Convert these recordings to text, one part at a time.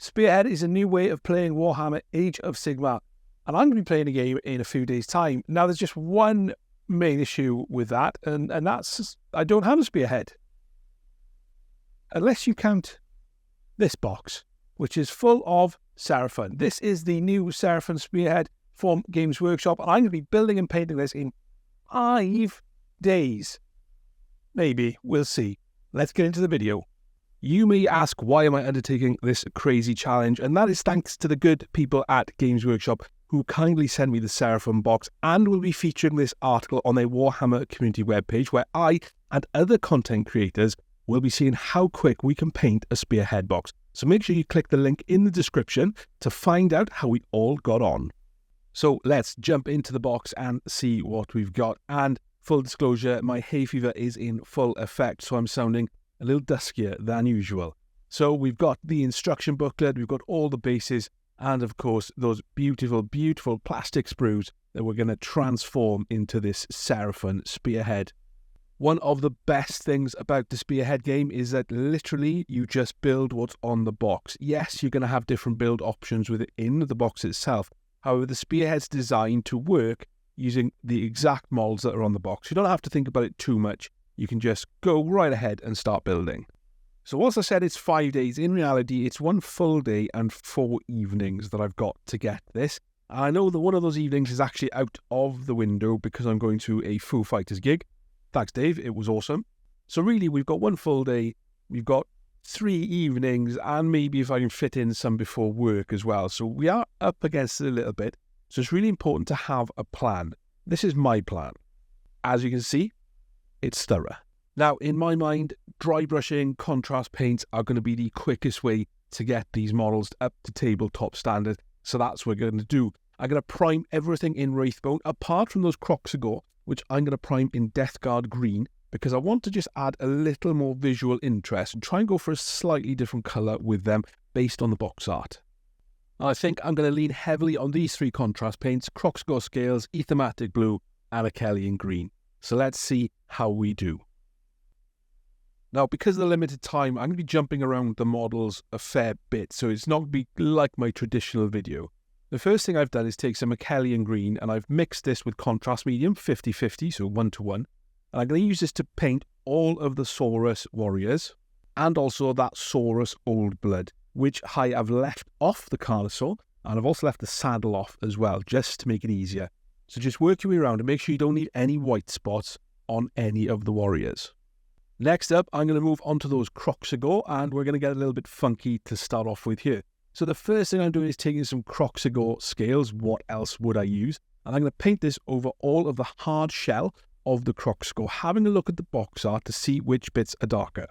Spearhead is a new way of playing Warhammer Age of Sigmar, and I'm going to be playing a game in a few days' time. Now, there's just one main issue with that, and that's I don't have a Spearhead. Unless you count this box, which is full of Seraphon. This is the new Seraphon Spearhead from Games Workshop, and I'm going to be building and painting this in 5 days. Maybe, we'll see. Let's get into the video. You may ask, why am I undertaking this crazy challenge? And that is thanks to the good people at Games Workshop who kindly sent me the Seraphon box and will be featuring this article on their Warhammer community webpage, where I and other content creators will be seeing how quick we can paint a Spearhead box. So make sure you click the link in the description to find out how we all got on. So let's jump into the box and see what we've got. And full disclosure, my hay fever is in full effect, so I'm sounding a little duskier than usual. So we've got the instruction booklet, we've got all the bases, and of course those beautiful, beautiful plastic sprues that we're going to transform into this Seraphon Spearhead. One of the best things about the Spearhead game is that literally you just build what's on the box. Yes, you're going to have different build options within the box itself. However, the Spearhead's designed to work using the exact molds that are on the box. You don't have to think about it too much. You can just go right ahead and start building. So whilst I said it's 5 days, in reality, it's 1 full day and 4 evenings that I've got to get this. I know that one of those evenings is actually out of the window because I'm going to a Foo Fighters gig. Thanks, Dave. It was awesome. So really, we've got 1 full day. We've got 3 evenings, and maybe if I can fit in some before work as well. So we are up against it a little bit. So it's really important to have a plan. This is my plan. As you can see, it's thorough. Now, in my mind, dry brushing, contrast paints are going to be the quickest way to get these models up to tabletop standard. So that's what we're going to do. I'm going to prime everything in Wraithbone, apart from those Kroxigor, which I'm going to prime in Deathguard Green, because I want to just add a little more visual interest and try and go for a slightly different colour with them based on the box art. I think I'm going to lean heavily on these 3 contrast paints: Kroxigor Scales, Aethermatic Blue, and Akhellian Green. So let's see how we do. Now, because of the limited time, I'm going to be jumping around the models a fair bit, so it's not going to be like my traditional video. The first thing I've done is take some Akhellian Green, and I've mixed this with contrast medium, 50-50, so 1-to-1. And I'm going to use this to paint all of the Saurus warriors, and also that Saurus Old Blood, which I have left off the Carnosaur, and I've also left the saddle off as well, just to make it easier. So just work your way around and make sure you don't need any white spots on any of the warriors. Next up, I'm going to move on to those Kroxigor, and we're going to get a little bit funky to start off with here. So the first thing I'm doing is taking some Kroxigor Scales. What else would I use? And I'm going to paint this over all of the hard shell of the Kroxigor, having a look at the box art to see which bits are darker.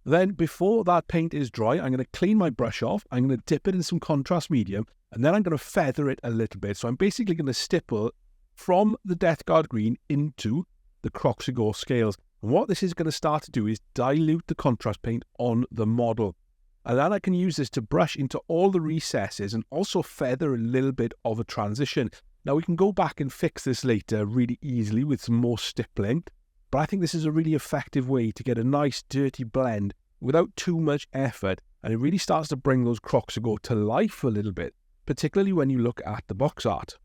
Then, before that paint is dry, I'm going to clean my brush off, I'm going to dip it in some contrast medium, and then I'm going to feather it a little bit. So I'm basically going to stipple from the Deathguard Green into the Kroxigor Scales. And what this is going to start to do is dilute the contrast paint on the model. And then I can use this to brush into all the recesses and also feather a little bit of a transition. Now, we can go back and fix this later really easily with some more stippling, but I think this is a really effective way to get a nice dirty blend without too much effort, and it really starts to bring those Kroxigor to life a little bit, particularly when you look at the box art.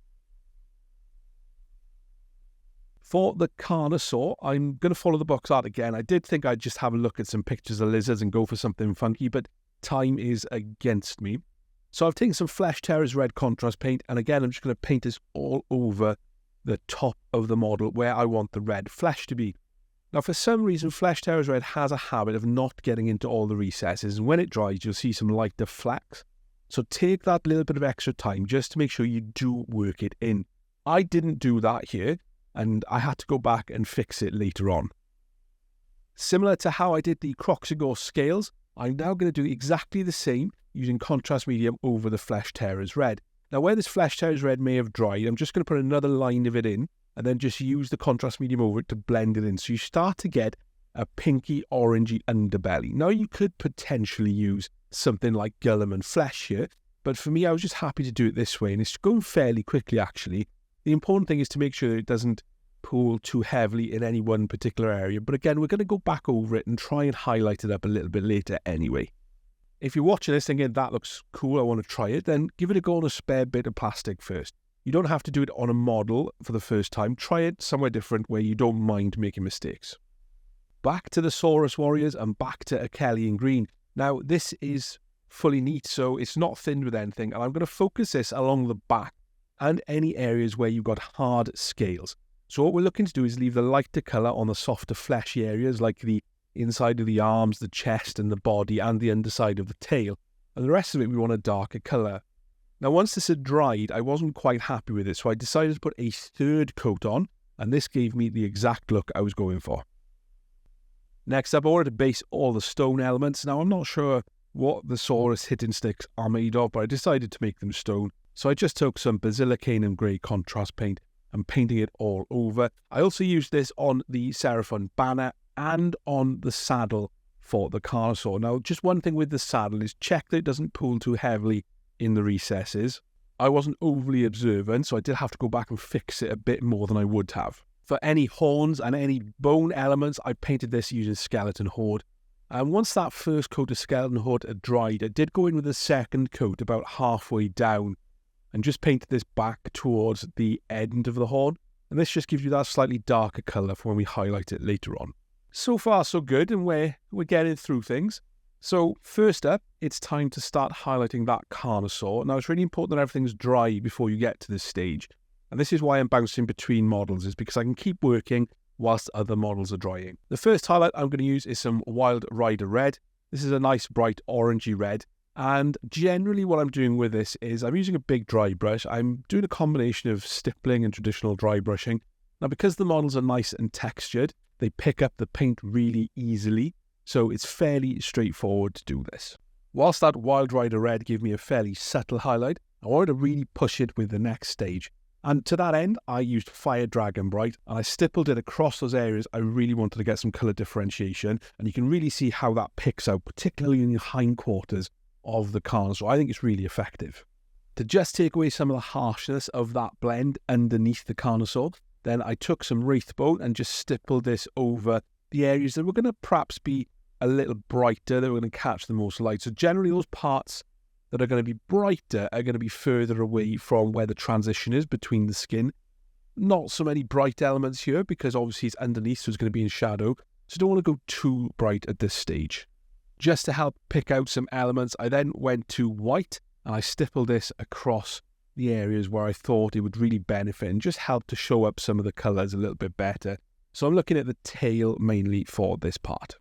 For the Carnosaur, I'm going to follow the box art again. I did think I'd just have a look at some pictures of lizards and go for something funky, but time is against me. So I've taken some Flesh Terror's red contrast paint, and again, I'm just going to paint this all over the top of the model where I want the red flesh to be. Now, for some reason, Flesh Terror's red has a habit of not getting into all the recesses, and when it dries, you'll see some lighter flecks. So take that little bit of extra time just to make sure you do work it in. I didn't do that here, and I had to go back and fix it later on. Similar to how I did the Kroxigor Scales, I'm now going to do exactly the same using contrast medium over the Flesh Terror's red. Now, where this Flesh Terror's red may have dried, I'm just going to put another line of it in and then just use the contrast medium over it to blend it in. So you start to get a pinky orangey underbelly. Now, you could potentially use something like Gullum and Flesh here, but for me, I was just happy to do it this way, and it's going fairly quickly, actually. The important thing is to make sure that it doesn't pool too heavily in any one particular area. But again, we're going to go back over it and try and highlight it up a little bit later anyway. If you're watching this thinking, that looks cool, I want to try it, then give it a go on a spare bit of plastic first. You don't have to do it on a model for the first time. Try it somewhere different where you don't mind making mistakes. Back to the Saurus Warriors and back to Akhellian Green. Now, this is fully neat, so it's not thinned with anything, and I'm going to focus this along the back and any areas where you've got hard scales. So what we're looking to do is leave the lighter colour on the softer fleshy areas like the inside of the arms, the chest and the body and the underside of the tail. And the rest of it we want a darker colour. Now once this had dried, I wasn't quite happy with it, so I decided to put a third coat on, and this gave me the exact look I was going for. Next up, I wanted to base all the stone elements. Now I'm not sure what the Saurus hitting sticks are made of, but I decided to make them stone. So I just took some Basilicanum Grey contrast paint and painting it all over. I also used this on the Seraphon banner and on the saddle for the Carnosaur. Now, just one thing with the saddle is check that it doesn't pull too heavily in the recesses. I wasn't overly observant, so I did have to go back and fix it a bit more than I would have. For any horns and any bone elements, I painted this using Skeleton Horde. And once that first coat of Skeleton Horde had dried, I did go in with a second coat about halfway down and just painted this back towards the end of the horn. And this just gives you that slightly darker colour for when we highlight it later on. So far so good, and we're getting through things. So first up, it's time to start highlighting that Carnosaur. Now it's really important that everything's dry before you get to this stage. And this is why I'm bouncing between models, is because I can keep working whilst other models are drying. The first highlight I'm going to use is some Wild Rider Red. This is a nice bright orangey red. And generally what I'm doing with this is I'm using a big dry brush. I'm doing a combination of stippling and traditional dry brushing. Now because the models are nice and textured, they pick up the paint really easily. So it's fairly straightforward to do this. Whilst that Wild Rider Red gave me a fairly subtle highlight, I wanted to really push it with the next stage. And to that end, I used Fire Dragon Bright, and I stippled it across those areas I really wanted to get some colour differentiation. And you can really see how that picks out, particularly in the hindquarters of the Carnosaur. I think it's really effective. To just take away some of the harshness of that blend underneath the Carnosaur, then I took some Wraithbone and just stippled this over the areas that were going to perhaps be a little brighter, that were going to catch the most light. So generally those parts that are going to be brighter are going to be further away from where the transition is between the skin. Not so many bright elements here because obviously it's underneath, so it's going to be in shadow. So don't want to go too bright at this stage. Just to help pick out some elements, I then went to white and I stippled this across the areas where I thought it would really benefit and just help to show up some of the colours a little bit better. So I'm looking at the tail mainly for this part.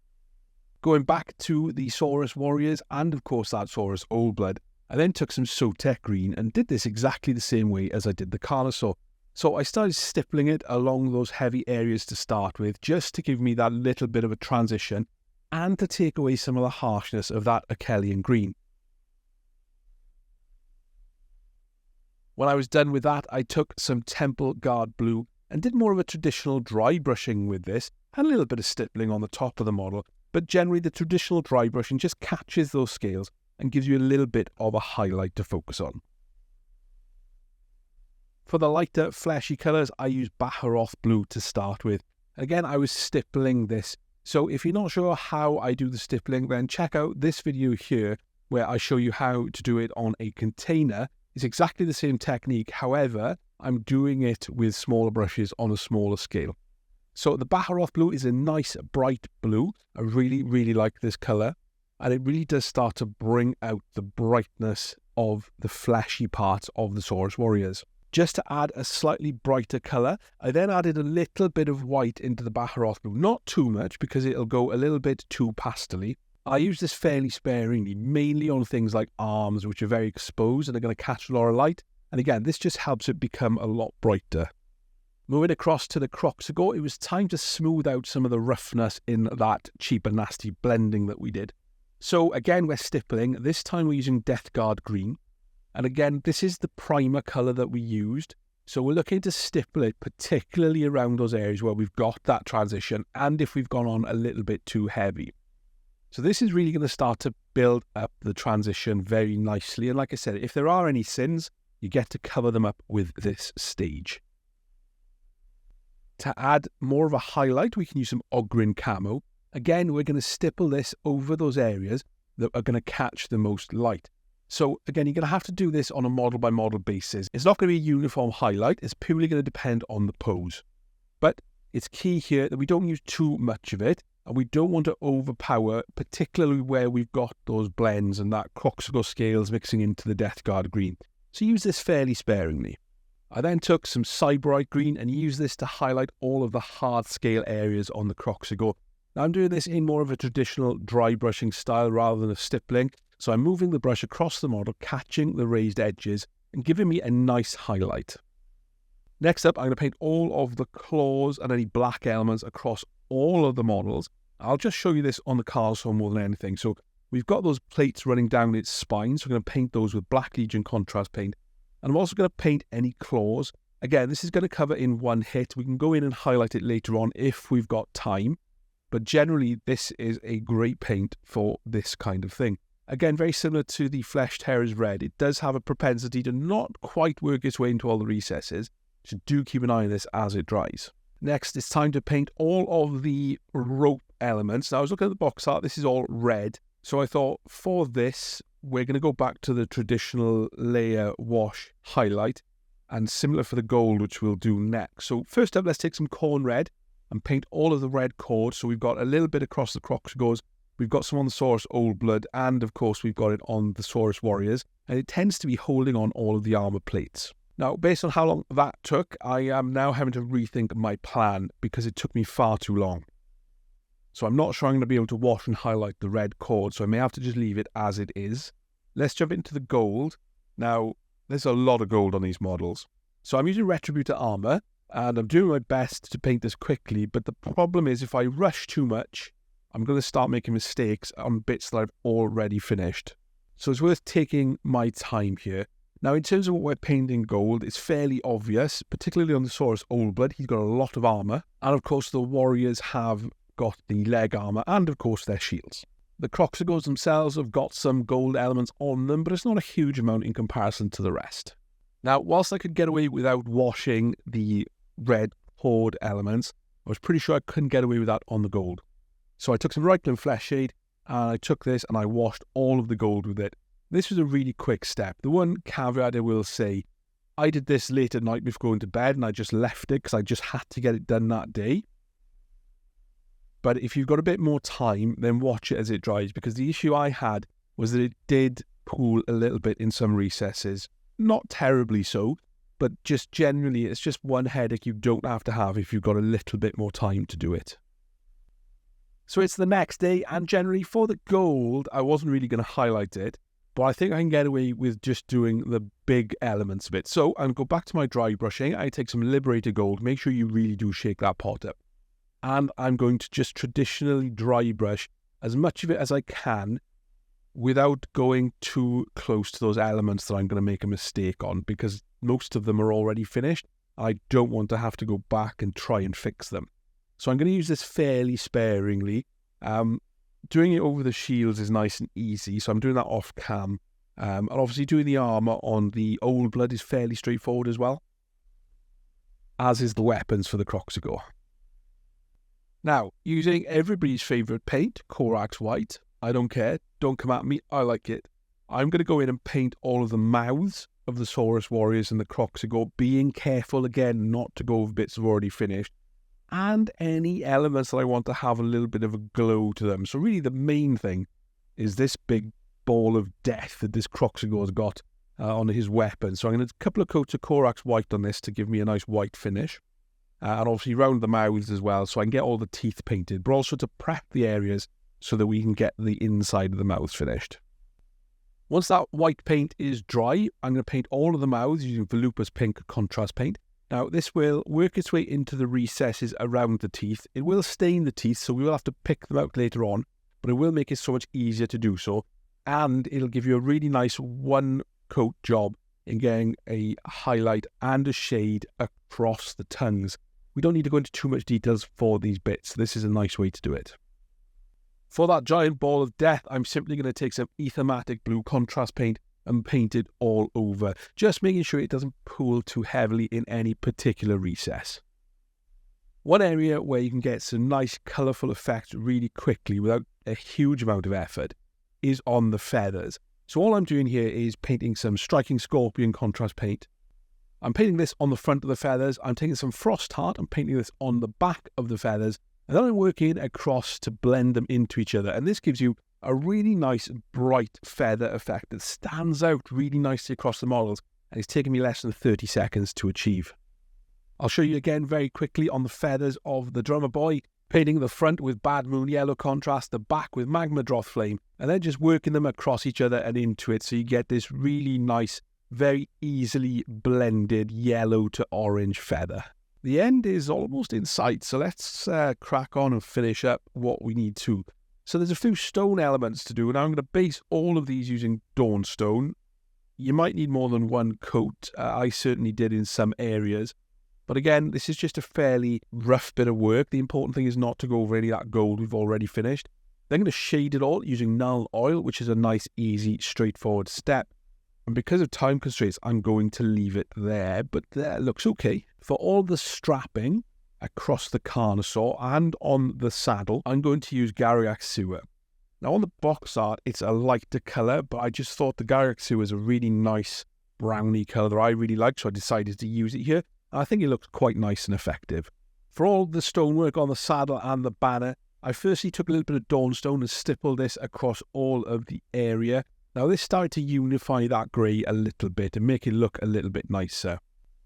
Going back to the Saurus Warriors and of course that Saurus Old Blood, I then took some Sotek Green and did this exactly the same way as I did the Carnosaur. So I started stippling it along those heavy areas to start with, just to give me that little bit of a transition and to take away some of the harshness of that Akhellian Green. When I was done with that, I took some Temple Guard Blue and did more of a traditional dry brushing with this, and a little bit of stippling on the top of the model, but generally the traditional dry brushing just catches those scales and gives you a little bit of a highlight to focus on. For the lighter fleshy colours, I used Baharroth Blue to start with. Again, I was stippling this, so if you're not sure how I do the stippling, then check out this video here where I show you how to do it on a container. It's exactly the same technique, however, I'm doing it with smaller brushes on a smaller scale. So the Baharroth Blue is a nice bright blue. I really, really like this colour. And it really does start to bring out the brightness of the fleshy parts of the Saurus Warriors. Just to add a slightly brighter colour, I then added a little bit of white into the Baharroth Blue. Not too much because it'll go a little bit too pastel-y. I use this fairly sparingly, mainly on things like arms, which are very exposed and are going to catch a lot of light. And again, this just helps it become a lot brighter. Moving across to the Kroxigor, it was time to smooth out some of the roughness in that cheap and nasty blending that we did. So again, we're stippling. This time we're using Deathguard Green. And again, this is the primer colour that we used. So we're looking to stipple it particularly around those areas where we've got that transition and if we've gone on a little bit too heavy. So this is really going to start to build up the transition very nicely. And like I said, if there are any sins, you get to cover them up with this stage. To add more of a highlight, we can use some Ogryn Camo. Again, we're going to stipple this over those areas, that are going to catch the most light. So again, you're going to have to do this on a model by model basis. It's not going to be a uniform highlight. It's purely going to depend on the pose. But it's key here that we don't use too much of it, and we don't want to overpower, particularly where we've got those blends and that Kroxigor Scales mixing into the Deathguard Green. So use this fairly sparingly. I then took some Sybarite Green and used this to highlight all of the hard scale areas on the Kroxigor. Now I'm doing this in more of a traditional dry brushing style rather than a stippling. So I'm moving the brush across the model, catching the raised edges and giving me a nice highlight. Next up, I'm going to paint all of the claws and any black elements across all of the models. I'll just show you this on the Carlsson more than anything. So we've got those plates running down its spine, so I'm going to paint those with Black Legion contrast paint. And I'm also going to paint any claws. Again, this is going to cover in one hit. We can go in and highlight it later on if we've got time. But generally, this is a great paint for this kind of thing. Again, very similar to the Flesh Terror's Red. It does have a propensity to not quite work its way into all the recesses. So do keep an eye on this as it dries. Next, it's time to paint all of the rope elements. Now, I was looking at the box art. This is all red. So I thought for this, we're going to go back to the traditional layer wash highlight. And similar for the gold, which we'll do next. So first up, let's take some Khorne Red and paint all of the red chords. So we've got a little bit across the Kroxigors. We've got some on the Saurus Old Blood. And of course, we've got it on the Saurus Warriors. And it tends to be holding on all of the armor plates. Now, based on how long that took, I am now having to rethink my plan because it took me far too long. So I'm not sure I'm going to be able to wash and highlight the red chord, so I may have to just leave it as it is. Let's jump into the gold. Now, there's a lot of gold on these models. So I'm using Retributor Armour, and I'm doing my best to paint this quickly, but the problem is if I rush too much, I'm going to start making mistakes on bits that I've already finished. So it's worth taking my time here. Now, in terms of what we're painting gold, it's fairly obvious, particularly on the Saurus Old Blood. He's got a lot of armour. And of course, the warriors have got the leg armour and, of course, their shields. The Kroxigors themselves have got some gold elements on them, but it's not a huge amount in comparison to the rest. Now, whilst I could get away without washing the red Horde elements, I was pretty sure I couldn't get away with that on the gold. So I took some Reikland Fleshshade, and I took this and I washed all of the gold with it. This was a really quick step. The one caveat I will say, I did this late at night before going to bed and I just left it because I just had to get it done that day. But if you've got a bit more time, then watch it as it dries, because the issue I had was that it did pool a little bit in some recesses. Not terribly so, but just generally it's just one headache you don't have to have if you've got a little bit more time to do it. So it's the next day, and generally for the gold, I wasn't really going to highlight it. But I think I can get away with just doing the big elements of it. So I'm going to go back to my dry brushing. I take some Liberator Gold. Make sure you really do shake that pot up. And I'm going to just traditionally dry brush as much of it as I can without going too close to those elements that I'm going to make a mistake on, because most of them are already finished. I don't want to have to go back and try and fix them. So I'm going to use this fairly sparingly. Doing it over the shields is nice and easy, so I'm doing that off cam. And obviously doing the armour on the Old Blood is fairly straightforward as well, as is the weapons for the Kroxigor. Now, using everybody's favourite paint, Corax White. I don't care, don't come at me, I like it. I'm going to go in and paint all of the mouths of the Saurus Warriors and the Kroxigor, being careful again not to go over bits I've already finished, and any elements that I want to have a little bit of a glow to them. So really the main thing is this big ball of death that this Kroxigor's got on his weapon. So I'm going to do a couple of coats of Corax White on this to give me a nice white finish. And obviously round the mouths as well, so I can get all the teeth painted, but also to prep the areas so that we can get the inside of the mouth finished. Once that white paint is dry, I'm going to paint all of the mouths using Volupus Pink contrast paint. Now, this will work its way into the recesses around the teeth. It will stain the teeth, so we will have to pick them out later on, but it will make it so much easier to do so. And it'll give you a really nice one-coat job in getting a highlight and a shade across the tongues. We don't need to go into too much details for these bits. This is a nice way to do it. For that giant ball of death, I'm simply going to take some Aethermatic Blue contrast paint and paint it all over, just making sure it doesn't pool too heavily in any particular recess. One area where you can get some nice colourful effect really quickly without a huge amount of effort is on the feathers. So all I'm doing here is painting some Striking Scorpion contrast paint. I'm painting this on the front of the feathers. I'm taking some Frost Heart and painting this on the back of the feathers. And then I'm working across to blend them into each other. And this gives you a really nice bright feather effect that stands out really nicely across the models. And it's taken me less than 30 seconds to achieve. I'll show you again very quickly on the feathers of the Drummer Boy, painting the front with Bad Moon Yellow contrast, the back with Magma Droth Flame, and then just working them across each other and into it so you get this really nice, very easily blended yellow to orange feather. The end is almost in sight, so let's crack on and finish up what we need to. So there's a few stone elements to do, and I'm going to base all of these using Dawnstone. You might need more than one coat. I certainly did in some areas. But again, this is just a fairly rough bit of work. The important thing is not to go over any of that gold we've already finished. Then I'm going to shade it all using Null Oil, which is a nice, easy, straightforward step. And because of time constraints, I'm going to leave it there, but that looks okay. For all the strapping across the Carnosaur and on the saddle, I'm going to use Garriax Sewer. Now on the box art, it's a lighter colour, but I just thought the Garriax Sewer is a really nice browny colour that I really like, so I decided to use it here. I think it looks quite nice and effective. For all the stonework on the saddle and the banner, I firstly took a little bit of Dawnstone and stippled this across all of the area. Now this started to unify that grey a little bit and make it look a little bit nicer.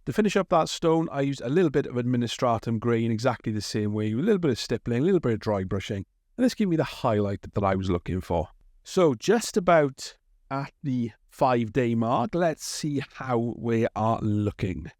To finish up that stone, I used a little bit of Administratum Grey in exactly the same way, with a little bit of stippling, a little bit of dry brushing, and this gave me the highlight that I was looking for. So just about at the 5-day mark, let's see how we are looking.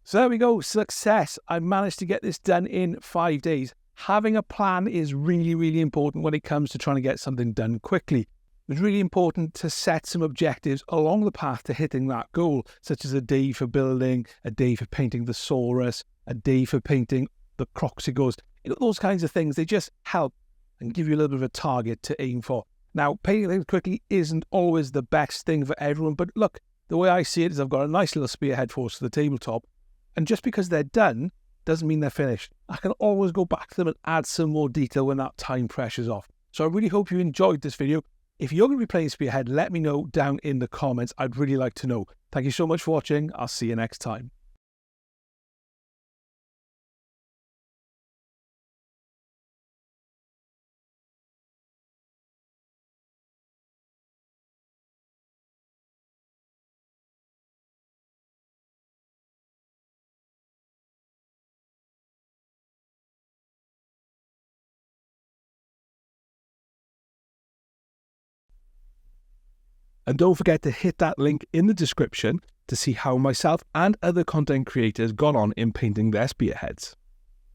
So there we go, success. I managed to get this done in 5 days. Having a plan is really, really important when it comes to trying to get something done quickly. It's really important to set some objectives along the path to hitting that goal, such as a day for building, a day for painting the Saurus, a day for painting the Kroxigors. You know, those kinds of things, they just help and give you a little bit of a target to aim for. Now, painting things quickly isn't always the best thing for everyone, but look, the way I see it is I've got a nice little spearhead force to the tabletop, and just because they're done doesn't mean they're finished. I can always go back to them and add some more detail when that time pressure's off. So I really hope you enjoyed this video. If you're going to be playing Spearhead, let me know down in the comments. I'd really like to know. Thank you so much for watching. I'll see you next time. And don't forget to hit that link in the description to see how myself and other content creators got on in painting their spearheads.